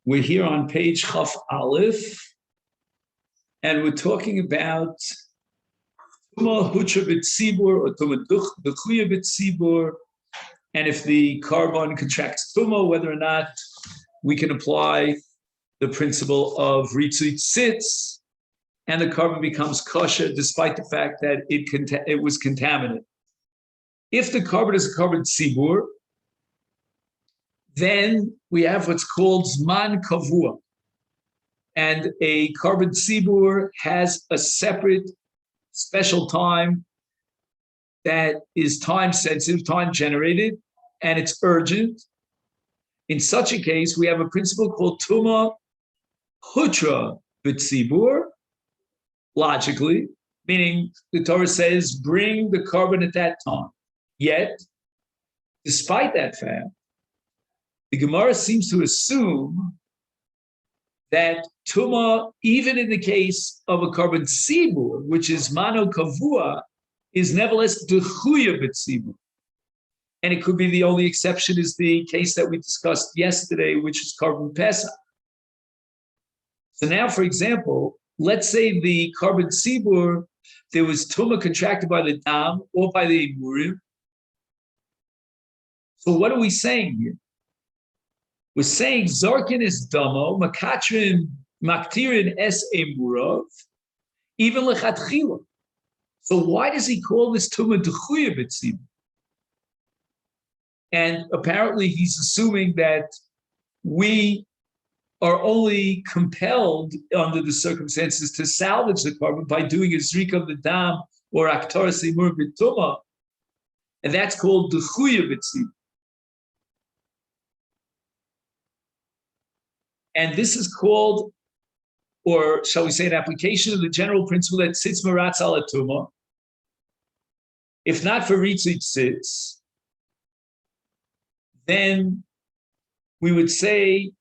We're here on page Chaf Aleph, and we're talking about Tuma Hutra B'Tzibur or Tuma Duchuya B'Tzibur, and if the carbon contracts Tuma, whether or not we can apply the principle of Ritzui Tzitz, and the carbon becomes kosher despite the fact that it was contaminated. If the carbon is a carbon tzibur, then we have what's called zman kavua. And a carbon tzibur has a separate special time that is time sensitive, time generated, and it's urgent. In such a case, we have a principle called tuma hutra b'tzibur, logically, meaning the Torah says, bring the carbon at that time. Yet, despite that fact, the Gemara seems to assume that Tuma, even in the case of a carbon tzibur, which is mano kavua, is nevertheless dechuya b'tzibur. And it could be the only exception is the case that we discussed yesterday, which is carbon pesach. So now, for example, let's say the carbon tzibur, there was Tuma contracted by the dam or by the emurim. So what are we saying here? We're saying Zarkin is damo, makatrin, maktirin es emurav, even lechatchila. So why does he call this Tuma dechuya b'tzibur? And apparently he's assuming that we are only compelled under the circumstances to salvage the carbon by doing a zrik of the dam or aktaras emur b'tuma, and that's called dechuya b'tzibur. And this is called, or shall we say, an application of the general principle that sitz maratz ala tuma. If not for ritzui tzitz, then we would say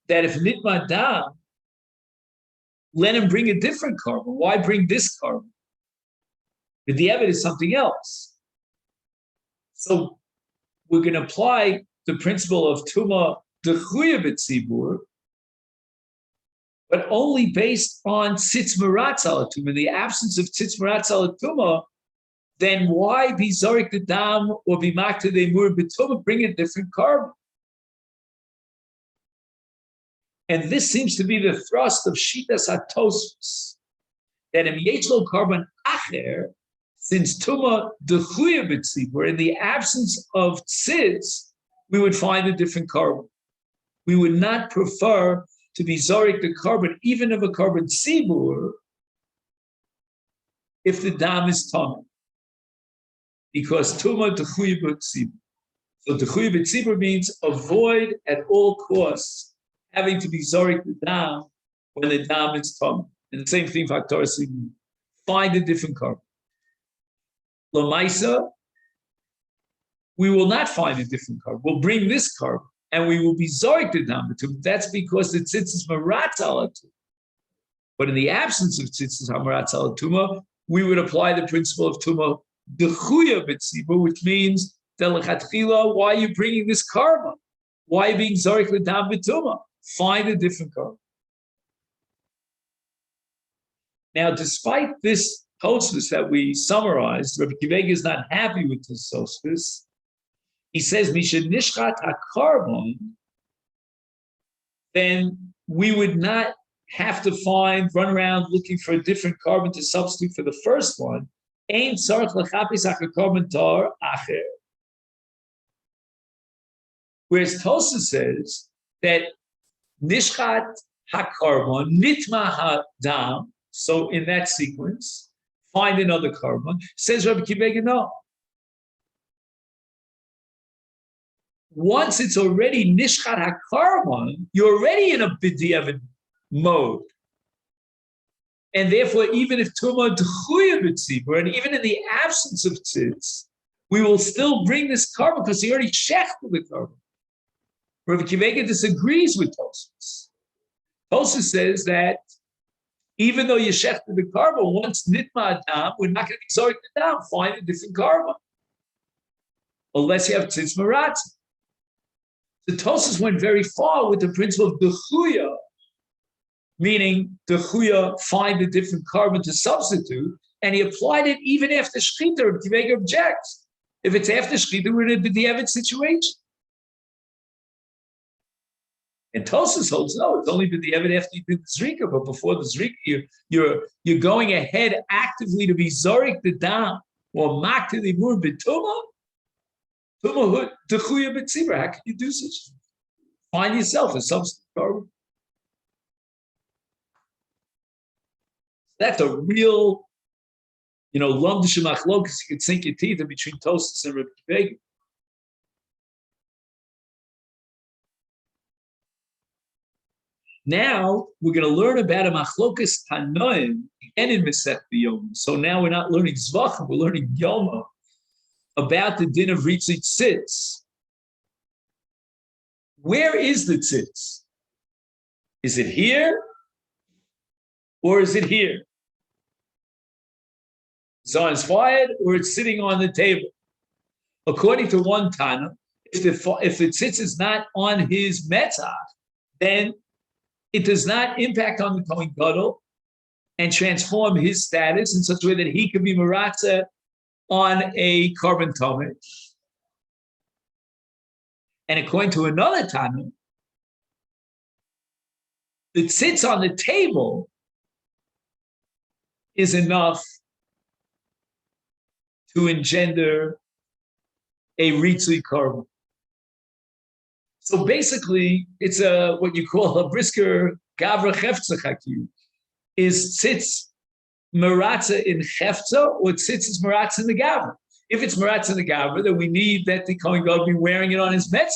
that if nitma dam, let him bring a different carbon. Why bring this carbon? The diavad is something else. So we're going to apply the principle of tuma dechuya b'tzibur, but only based on tzitz maratz ala tuma. In the absence of tzitz maratz ala tuma, then why be zorik the dam or be makta the emur b'tuma? Bring a different carbon. And this seems to be the thrust of Shitas HaTosfos, that in Yechlo carbon acher, since Tuma dechuya b'tzibur, in the absence of tzitz, we would find a different carbon. We would not prefer to be zorik the carbon, even of a carbon tzibur, if the dam is tamim, because Tuma dechuya b'tzibur. So dechuya b'tzibur means avoid at all costs having to be zorik the dam when the dam is tamim. And the same thing for aktaras emur. Find a different carbon. Lamaisa, we will not find a different carbon. We'll bring this carbon, and we will be zorik the dam. That's because the tzitz is maratz ala tuma. But in the absence of tzitz maratz ala tuma, we would apply the principle of tuma dechuya b'tzibur, which means that lechatchila, why are you bringing this carbon? Why are you being zorik the dam b'tuma? Find a different carbon. Now, despite this Tosfos that we summarized, Rabbi Akiva is not happy with this Tosfos. He says, Misha nishchat ha-carbon, then we would not have to run around looking for a different carbon to substitute for the first one. Ein tzarich lechapis ha-carbon tar acher. Whereas Tosfos says that nishchat ha-carbon, nitma ha-dam, so in that sequence, find another carbon. Says Rabbi Akiva, no. Once it's already nishchat ha-carbon, you're already in a b'diavad mode. And therefore, even if tuma dechuya b'tzibur, and even in the absence of tzitz, we will still bring this carbon because he already shechted the carbon. Rabbi Akiva disagrees with Tosfos. Tosfos says that even though you shechted the carbon, once nitma adam, we're not going to be zorik the dam. Find a different carbon, unless you have tzitz maratz. The Tosfos went very far with the principle of dechuya, meaning dechuya, find a different carbon to substitute, and he applied it even after shechita. To make objects, if it's after shechita, we're in a b'diavad situation. And Tosfos holds no, it's only b'diavad after you did the zrika, but before the zrika, you're going ahead actively to be zorik the dam or makti limur b'tuma. Tumahut dechuya b'tzibur. How can you do such? Find yourself a substitute carbon. That's a real, lum d'shemachlokas. You can sink your teeth in between Tosfos and Rebbe Kiva. Now we're going to learn about a machlokas tanoim and in Masech Yom. So now we're not learning zvachim, we're learning yoma about the din of ritzui tzitz. Where is the tzitz? Is it here or is it here? It's on his forehead or it's sitting on the table. According to one Tana, if the tzitz is not on his metzach, then it does not impact on the Kohen Gadol and transform his status in such a way that he can be maratza on a carbon tameh. And according to another Tana, the tzitz on the table is enough to engender a ritzui carbon. So basically, it's what you call a brisker gavra chefza chakiyu. Is tzitz maratza in chefza or tzitz is maratza in the gavra? If it's maratza in the gavra, then we need that the Kohen Gadol be wearing it on his metzah.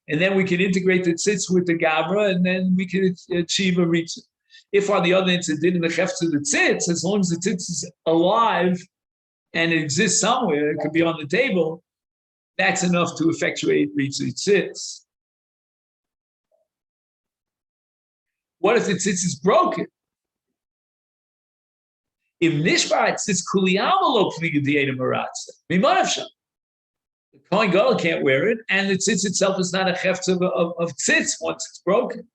And then we can integrate the tzitz with the gavra, and then we can achieve a ritzui. If on the other hand, it's a din in the chefza the tzitz, as long as the tzitz is alive and it exists somewhere, it could be on the table, that's enough to effectuate ritzui tzitz. What if the tzitz is broken? If nishbar tzitz kuliyamalo pligudiyeda maratza, mimanavsha. The Kohen Gadol can't wear it, and the tzitz itself is not a chefetz of tzitz once it's broken.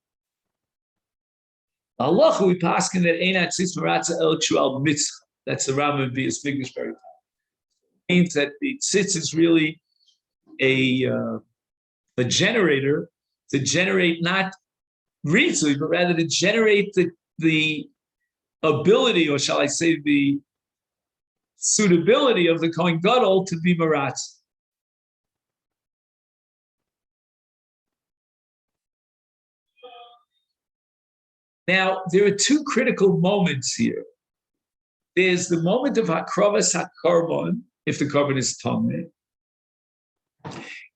Allah, we paskin that ain't tzitz maratza el chual mitzvah. That's the Rambam Bias Migdash Berurah. Means that the tzitz is really a generator to generate not ritzui, but rather to generate the ability, or shall I say, the suitability of the Kohen Gadol to be maratz. Now, there are two critical moments here. There's the moment of hakravas hakarbon, if the carbon is tameh,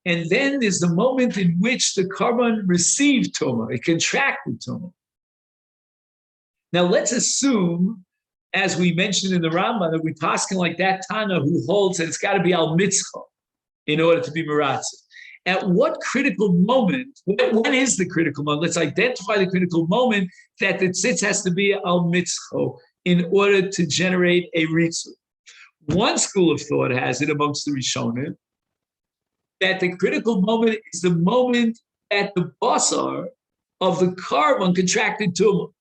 and then there's the moment in which the carbon received tumah, it contracted tumah. Now let's assume, as we mentioned in the Rambam, that we paskin like that Tana who holds that it's got to be al mitzvah in order to be maratz. At what critical moment, when is the critical moment? Let's identify the critical moment that the tzitz has to be al mitzvah in order to generate a ritzah. One school of thought has it amongst the Rishonim that the critical moment is the moment that the basar of the carbon contracted tumah.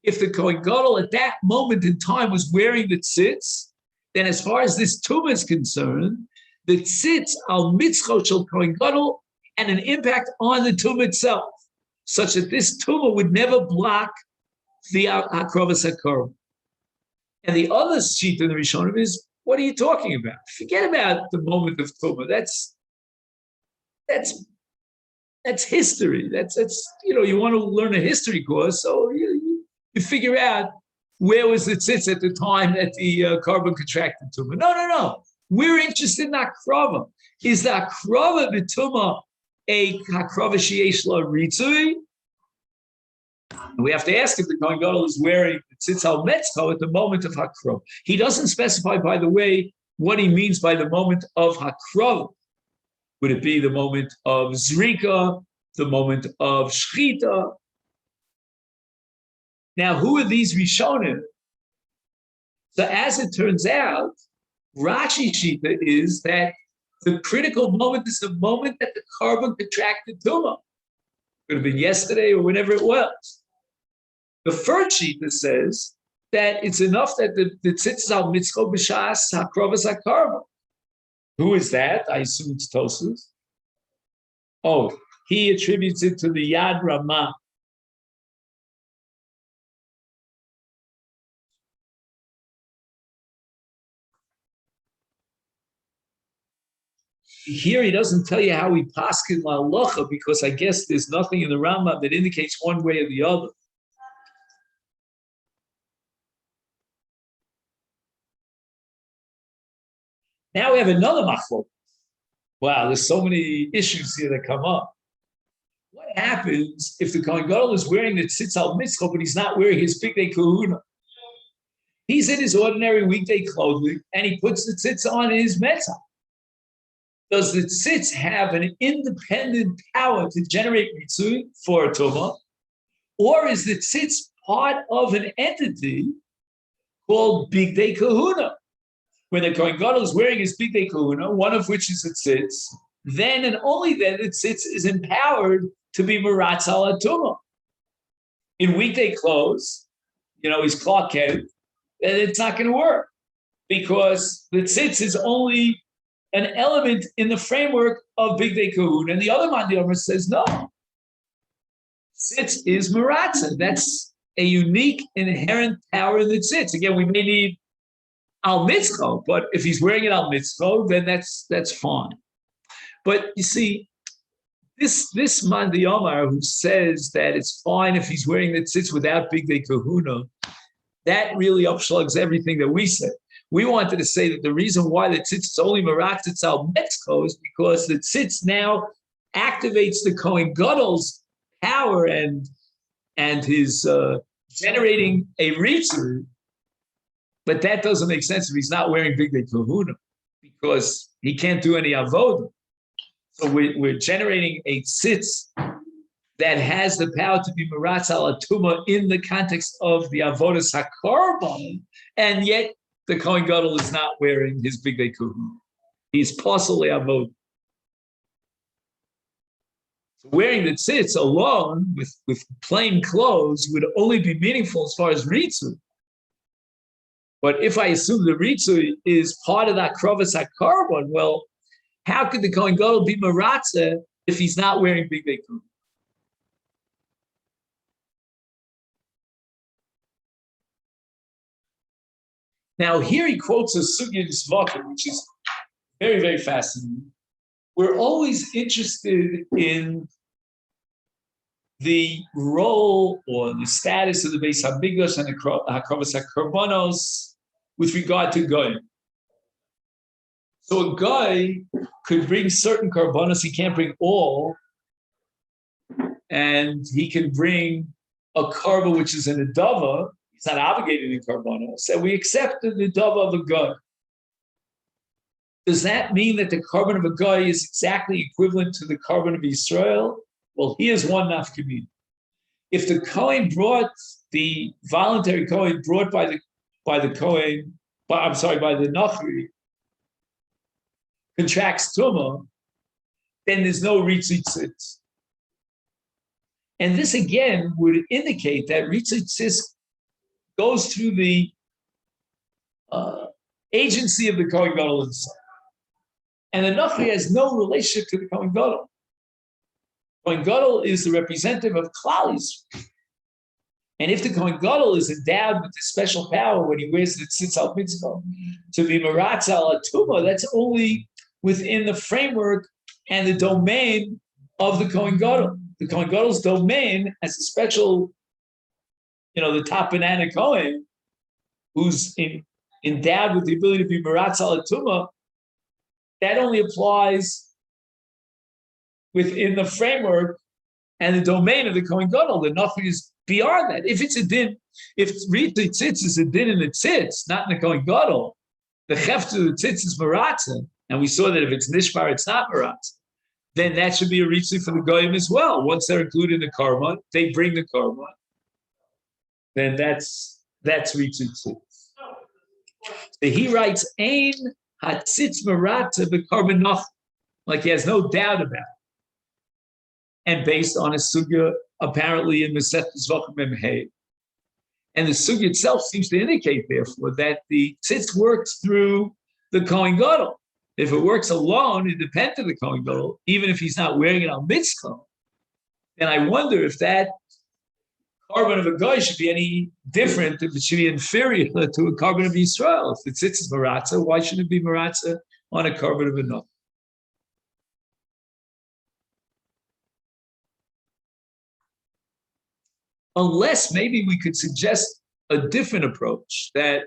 If the Kohen Gadol at that moment in time was wearing the tzitz, then as far as this tumah is concerned, the tzitz al mitzvah shel Kohen Gadol and an impact on the tumah itself, such that this tumah would never block the hakravas hakarbon. And the other sheet in the Rishonim is, what are you talking about? Forget about the moment of tumah. That's history. That's you want to learn a history course, so you figure out where was the tzitz at the time that the carbon contracted tumah. No. We're interested in akrava. Is the akrava b'tumah a akrava sheyesh la ritzui? We have to ask if the Kohen Gadol is wearing the tzitz al metzcho at the moment of hakrava. He doesn't specify, by the way, what he means by the moment of hakrava. Would it be the moment of zrika, the moment of shchita? Now, who are these Rishonim? So as it turns out, Rashi Shita is that The critical moment is the moment that the carbon contracted tumor. Could have been yesterday or whenever it was. The first sheet that says that it's enough that the tzitzis al mitzvah b'shas hakrovas hakarbon. Who is that? I assume it's Tosfos. Oh, he attributes it to the Yad Ramah. Here he doesn't tell you how he paskin la'alocha, because I guess there's nothing in the Rambam that indicates one way or the other. Now we have another machlok. Wow, there's so many issues here that come up. What happens if the Kohen Gadol is wearing the tzitz al mitzvah, but he's not wearing his bigdei kahuna? He's in his ordinary weekday clothing, and he puts the tzitz on his metzah. Does the tzitz have an independent power to generate ritzui for a tumah, or is the tzitz part of an entity called bigdei kahuna? When the Kohen Gadol is wearing his bigdei kahuna, one of which is the tzitz, then and only then the tzitz is empowered to be meratz al tumah. In weekday clothes, he's Clark Kent, and it's not going to work because the tzitz is only an element in the framework of bigdei kahuna. And the other Mandiyama says no. Tzitz is meratza. That's a unique inherent power in the tzitz. Again, we may need al mitzvah, but if he's wearing it al mitzvah, then that's fine. But you see, this man Yomar who says that it's fine if he's wearing the tzitz without bigdei kahuna, that really upslugs everything that we said. We wanted to say that the reason why the tzitz is only meratz al mitzvah is because the tzitz now activates the Kohen Gadol's power and his generating a ritzur. But that doesn't make sense if he's not wearing bigdei kahuna, because he can't do any avodah. So we're generating a tzitz that has the power to be meratz al tumah in the context of the avodas hakarbon, and yet the Kohen Gadol is not wearing his bigdei kahuna. He's possibly avodah. So wearing the tzitz alone with plain clothes would only be meaningful as far as ritzur. But if I assume the ritzur is part of that krovas hakarbon, well, how could the Kohen Gadol be meratza if he's not wearing bigdei kahuna? Now here he quotes a sugya d'svaka, which is very, very fascinating. We're always interested in the role or the status of the Beis Hamikdash and the Hakavos HaKorbanos with regard to goyim. So a guy could bring certain korbanos, he can't bring all, and he can bring a korban which is an adava. He's not obligated in korbanos, so we accept the adava of a guy. Does that mean that the korban of a guy is exactly equivalent to the korban of Israel? Well, here's one nafkamina. If the Kohen brought the voluntary Kohen brought by the Kohen, by the Nachri, contracts Tumah, then there's no Ritzitzitz. And this again would indicate that Ritzitzitz goes through the agency of the Kohen Gadol himself. And the Nachri has no relationship to the Kohen Gadol. Kohen Gadol is the representative of Klal Yisrael. And if the Kohen Gadol is endowed with this special power when he wears the tzitz al mitzvah to be meratz al tumah, that's only within the framework and the domain of the Kohen Gadol. The Kohen Gadol's domain as a special, the top banana Kohen, who's endowed with the ability to be meratz al tumah, that only applies within the framework and the domain of the Kohen Gadol. The nothing is beyond that. If it's a din, if the tzitz is a din in the tzitz, not in the Kohen Gadol, the chefta of the tzitz is maratza, and we saw that if it's nishbar, it's not maratza, then that should be a ritzui for the goyim as well. Once they're included in the karma, they bring the karma, then that's ritzui tzitz. So he writes, Ein Hatzitz Maratza b'Karban Noch, like he has no doubt about it. And based on a sugya apparently in Masechet Zvachim Memhei. And the sugya itself seems to indicate, therefore, that the tzitz works through the Kohen Gadol. If it works alone, independent of the Kohen Gadol, even if he's not wearing it on mitzvah, then I wonder if that carbon of a guy should be any different, if it should be inferior to a carbon of Yisrael. If the tzitz is maratza, why shouldn't it be maratza on a carbon of another? Unless maybe we could suggest a different approach, that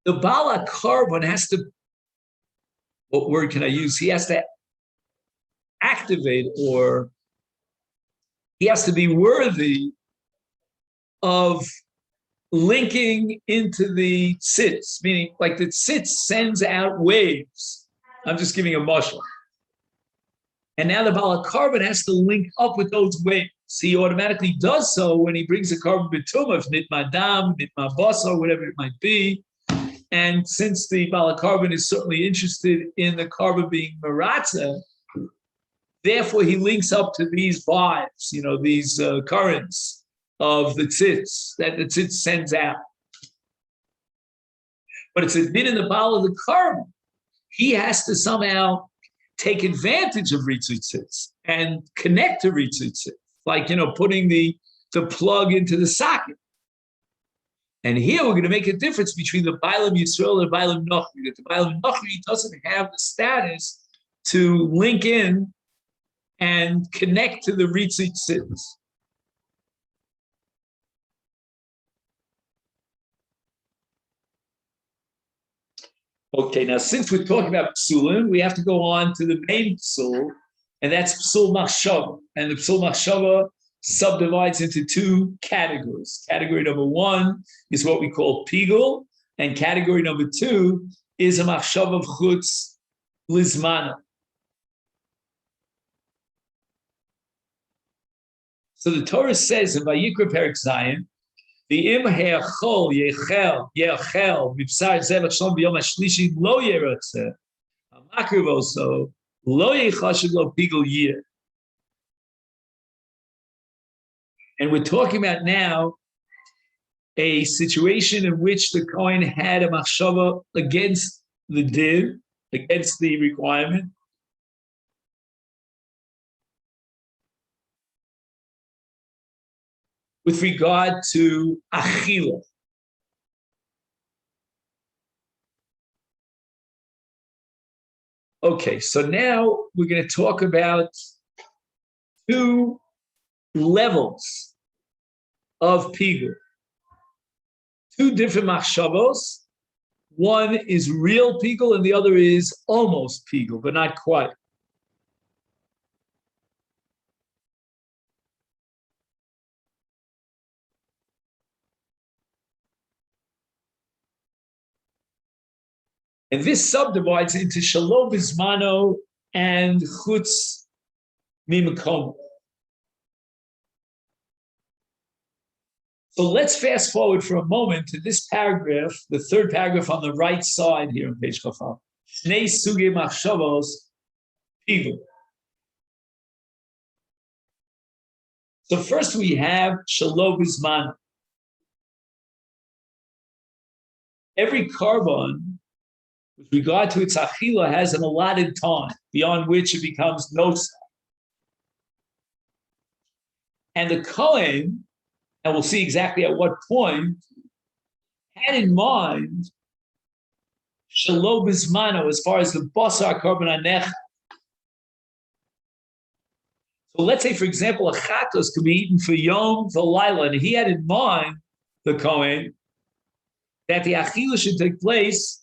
the Bala carbon has to, what word can I use? He has to activate, or he has to be worthy of linking into the tzitz, meaning like the tzitz sends out waves. I'm just giving a mushroom. And now the Bala carbon has to link up with those waves. He automatically does so when he brings a carbon bitum of nitma dam, nitma basar, whatever it might be. And since the Bala carbon is certainly interested in the carbon being maratza, therefore he links up to these vibes, these currents of the tzitz that the tzitz sends out. But it's a bit in the Bala of the carbon. He has to somehow take advantage of Ritzui tzitz and connect to Ritzui tzitz. Like, putting the plug into the socket. And here we're going to make a difference between the Bailam Yisrael and the Bailam Nochri. That the Bailam Nochri doesn't have the status to link in and connect to the Ritzit Tzitz. Okay, now since we're talking about Psulim, we have to go on to the main Psul, and that's Psul Machshava. And the Psul Machshava subdivides into two categories. Category number one is what we call Pigul, and category number two is a Machshava of Chutz Lizmana. So the Torah says in Vayikra Perek Zayin, V'im he'achol yechel mipsar zevach shalom b'yom hashlishi lo yerotze ha'makriv oso lo yechashiv lo pigul yir. And we're talking about now a situation in which the Kohen had a machshava against the din, against the requirement. With regard to achila. Okay, so now we're going to talk about two levels of pigul. Two different machshavos. One is real pigul and the other is almost pigul, but not quite. And this subdivides into Shalom Bizmano and Chutz Mimakom. So let's fast forward for a moment to this paragraph, the third paragraph on the right side here on page Chafal. Shnei Suge Machshavos Pigul. So first we have Shalom Bizmano. Every carbon, with regard to its achila, has an allotted time beyond which it becomes nosa. And the Kohen, and we'll see exactly at what point, had in mind shalom bizmano as far as the basar carbon anecha. So let's say, for example, a chatos could be eaten for yom v'layla, and he had in mind, the Kohen, that the achila should take place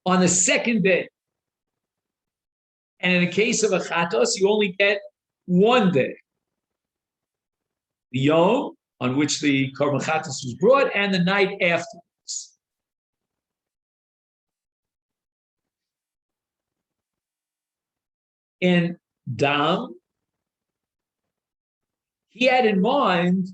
on the second day. And in the case of a chatos, you only get one day. The yom, on which the korban chatos was brought, and the night afterwards. In dam, he had in mind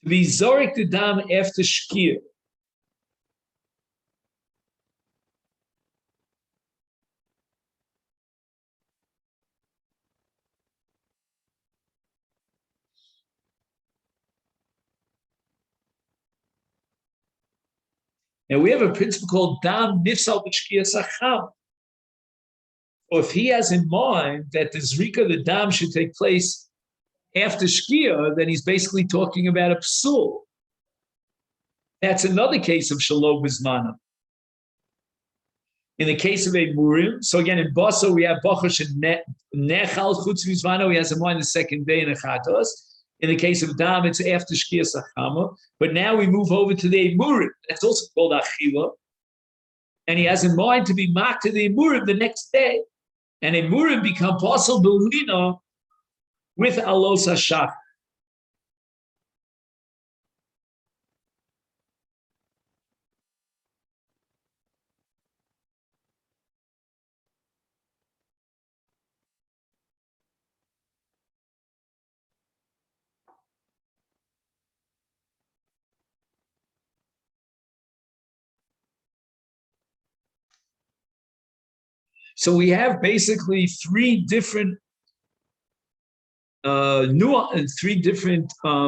to be zorik the dam after shkia. Now we have a principle called dam nifsal b'shkia sacham. Or if he has in mind that the zrika, the dam, should take place after shkia, then he's basically talking about a psul. That's another case of shalom bizmana. In the case of a murim, so again in basa we have bachash and nechal chutz bizmana. He has in mind the second day in a chatos. In the case of dam, it's after shkia sachama. But now we move over to the murim. That's also called achila, and he has in mind to be marked to the murim the next day. And a murim become possible belina with alos hashach. So we have basically three different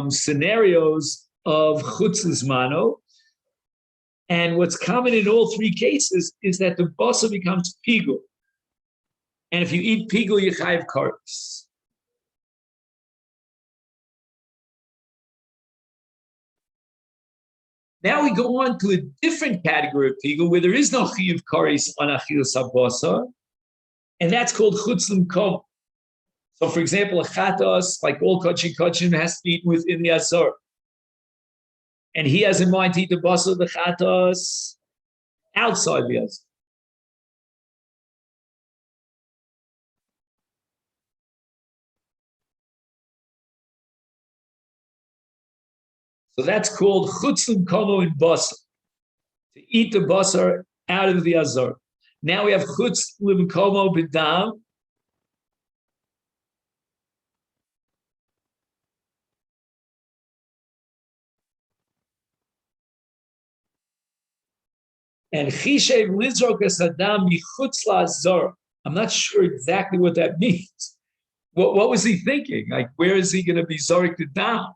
scenarios of chutzes mano, and what's common in all three cases is that the basa becomes pigul, and if you eat pigul, you chayiv kares. Now we go on to a different category of pigul where there is no chayiv kares on achilas habasa, and that's called chutzlim kom. So, for example, a chatos, like all kodshim, has to be eaten within the azor. And he has in mind to eat the basar of the chatos outside the azor. So that's called chutzlim komo in basar, to eat the basar out of the azor. Now we have chutzlim komo b'dam. And chishev lizrok esadam michutz la'azor. I'm not sure exactly what that means. What was he thinking? Like, where is he going to be zorik the dam?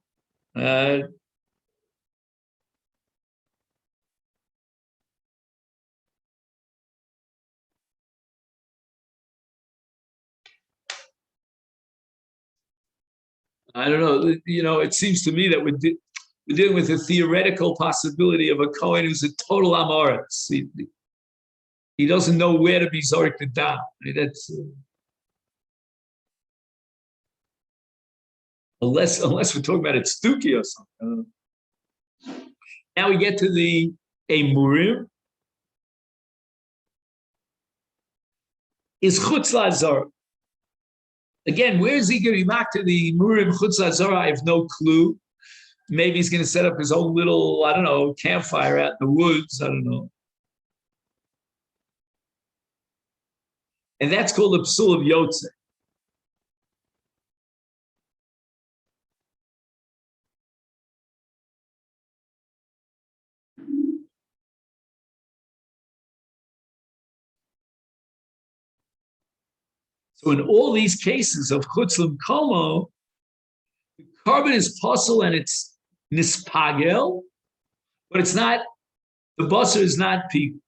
I don't know. You know, it seems to me that we're dealing with a theoretical possibility of a Kohen who's a total amoritz. He doesn't know where to be zorik the dam. That's unless we're talking about it stuki or something. Now we get to the murim. Is chutz la'azor. Again, where is he going to be back to the murim chutz la'azor? I have no clue. Maybe he's going to set up his own little, I don't know, campfire out in the woods. I don't know. And that's called the psul of yotze. So in all these cases of chutzlim komo, the carbon is possible and it's nispagel, but it's not, the basar is not people.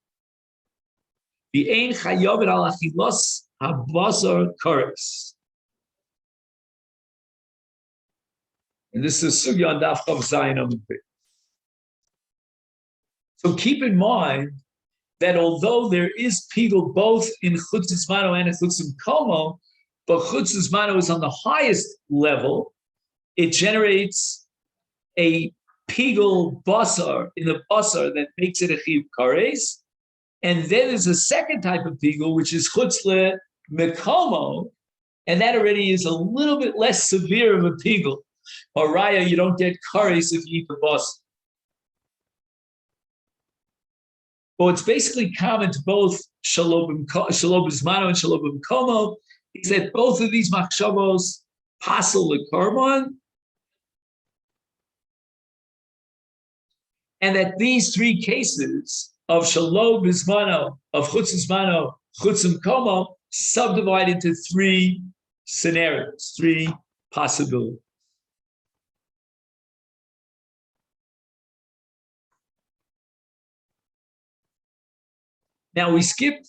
The ein chayav al achilos habasar kares. And this is sugya on daf chav zayin on the page. So keep in mind that although there is pigul both in chutzes mano and in chutzim komo, but chutzes mano is on the highest level, it generates a pigul basar in the basar that makes it a chiv kares. And then there's a second type of pigul, which is chutzle mekomo, and that already is a little bit less severe of a pigul. Or raya, you don't get kares if you eat the basar. Well, it's basically common to both shalom bizmano and shalom komo is that both of these machshavos passel the korban, and that these three cases of Shalom Bismano, of Chutz Bismano, Chutzim Komo, subdivide into three scenarios, three possibilities. Now, we skipped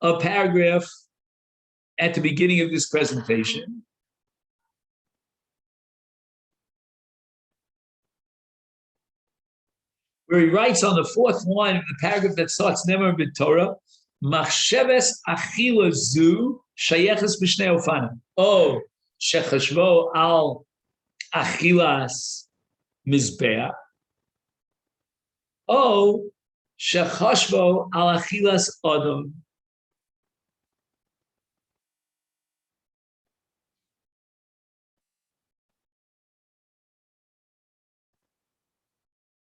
a paragraph at the beginning of this presentation. Where he writes on the fourth line of the paragraph that starts Nemer B'Torah, Machsheves Achila Zu Shayeches B'Shnei Ofanim. Oh, Shechashvo Al Achilas Mizbeach. Oh, Shechashvo Al Achilas Odom.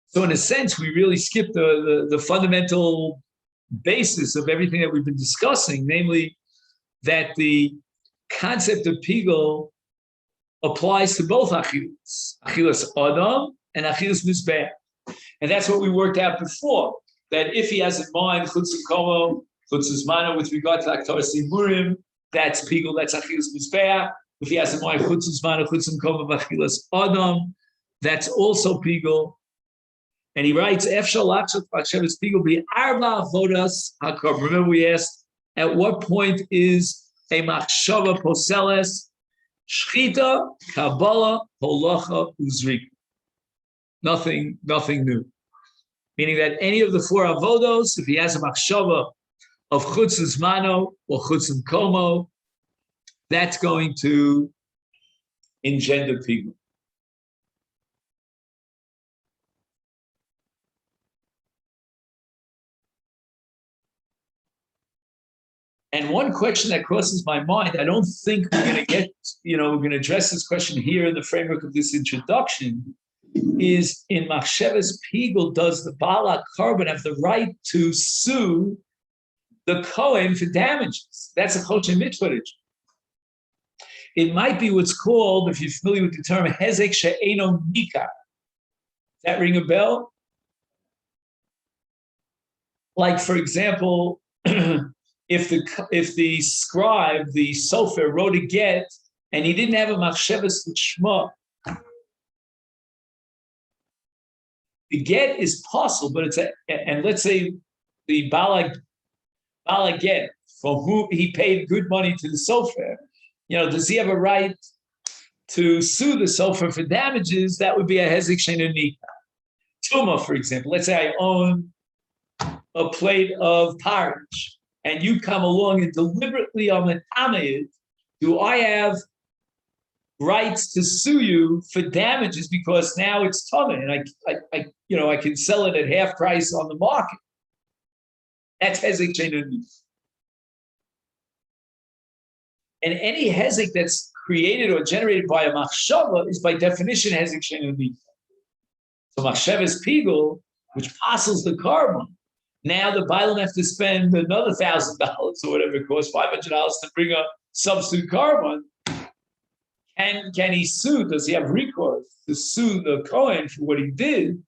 So in a sense, we really skipped the fundamental basis of everything that we've been discussing, namely that the concept of Pigel applies to both Achilas, Achilas Adam and Achilas Mizbeach. And that's what we worked out before, that if he has in mind Chutzim Komo, Chutzim Mana with regard to Aktar Simurim, that's Pigel, that's Achilas Mizbeach. If he has in mind Chutzim Mana, Chutzim Komo, Achilas Adam, that's also Pigel. And he writes, remember we asked, at what point is a machshava poseles, shchita, kabbalah, holacha, uzrika? Nothing new. Meaning that any of the four avodos, if he has a machshava of chutzim mano or chutzim komo, that's going to engender pigul. And one question that crosses my mind, I don't think we're going to get, we're going to address this question here in the framework of this introduction, is in Machsheves Pigul, does the Baal HaKarban have the right to sue the Kohen for damages? That's a Kodshim mitzvah. It might be what's called, if you're familiar with the term, Hezek She'eno Nikar. Does that ring a bell? Like, for example, if the scribe, the sofer, wrote a get and he didn't have a machsheves l'shma, the get is possible, but and let's say the Baal get, for whom he paid good money to the sofer, does he have a right to sue the sofer for damages? That would be a hezek she'eno nikar. Tuma, for example, let's say I own a plate of porridge, and you come along and deliberately it, do I have rights to sue you for damages because now it's tummy and I can sell it at half price on the market? That's hezek she'eno nikar. And any hezek that's created or generated by a machshava is by definition hezek she'eno nikar. So machsheves pigul, which passes the carbon, now the Bailam have to spend another $1,000 or whatever it costs, $500 to bring a substitute carbon. And can he sue? Does he have recourse to sue the Kohen for what he did?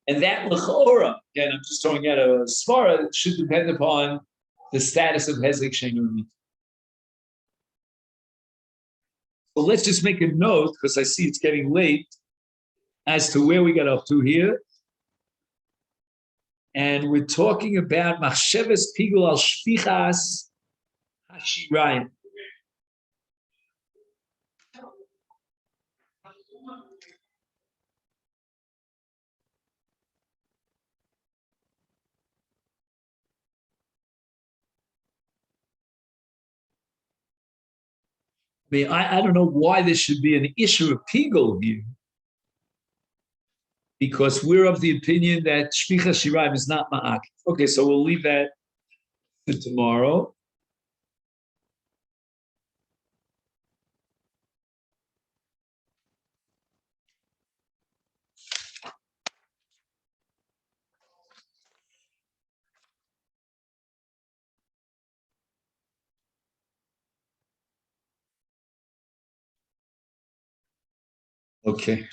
And that l'chora, again, I'm just throwing out a svara, should depend upon the status of hezek she'eno nikar. So let's just make a note, because I see it's getting late, as to where we got up to here. And we're talking about machsheves pigul al shfichas hashirayim. I don't know why there should be an issue of pigul here, because we're of the opinion that shvicha shirayim is not ma'akif. Okay, so we'll leave that to tomorrow. Okay.